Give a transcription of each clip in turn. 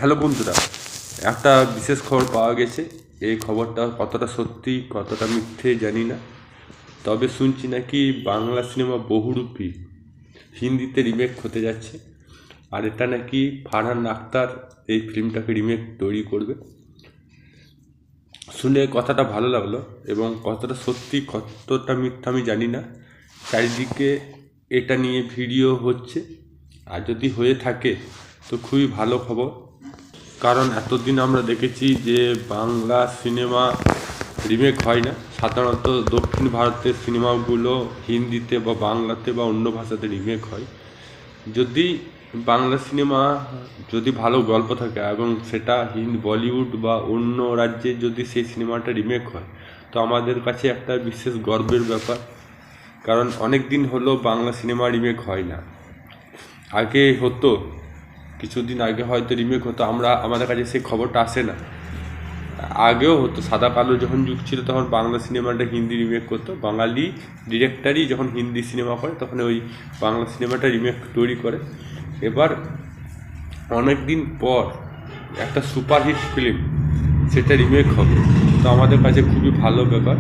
Hello বন্ধুরা, একটা বিশেষ খবর পাওয়া গেছে। এই খবরটা কতটা সত্যি কতটা মিথ্যে জানি না, তবে শুনছি নাকি বাংলা সিনেমা বহুরূপী হিন্দিতে রিমেক হতে যাচ্ছে। আর এটা নাকি ফারহান আখতার এই ফিল্মটাকে রিমেক তৈরি করবে। শুনে কথাটা ভালো লাগলো, এবং কতটা সত্যি কতটা মিথ্যা আমি জানি না। চারিদিকে এটা নিয়ে ভিডিও হচ্ছে, আর যদি হয়ে থাকে তো খুবই ভালো খবর। কারণ এতদিন আমরা দেখেছি যে বাংলা সিনেমা রিমেক হয় না, সাধারণত দক্ষিণ ভারতের সিনেমাগুলো হিন্দিতে বা বাংলাতে বা অন্য ভাষাতে রিমেক হয়। যদি বাংলা সিনেমা যদি ভালো গল্প থাকে এবং সেটা বলিউড বা অন্য রাজ্যে যদি সেই সিনেমাটা রিমেক হয়, তো আমাদের কাছে একটা বিশেষ গর্বের ব্যাপার। কারণ অনেক দিন হলো বাংলা সিনেমা রিমেক হয় না। আগে হতো, কিছুদিন আগে হয়তো রিমেক হতো, আমাদের কাছে সেই খবরটা আসে না। আগেও হতো, সাদা কালো যখন যুগ ছিল তখন বাংলা সিনেমাটা হিন্দি রিমেক করতো। বাঙালি ডিরেক্টরই যখন হিন্দি সিনেমা করে তখন ওই বাংলা সিনেমাটা রিমেক তৈরি করে। এবার অনেক দিন পর একটা সুপারহিট ফিল্ম সেটা রিমেক হবে, তো আমাদের কাছে খুবই ভালো ব্যাপার।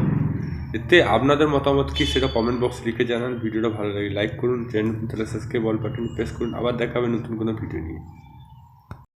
এতে আপনাদের মতামত কি সেটা কমেন্ট বক্সে লিখে জানান। ভিডিওটা ভালো লাগে লাইক করুন, channel subscribe all button press করুন। আবার দেখা হবে নতুন কোনো ভিডিও নিয়ে।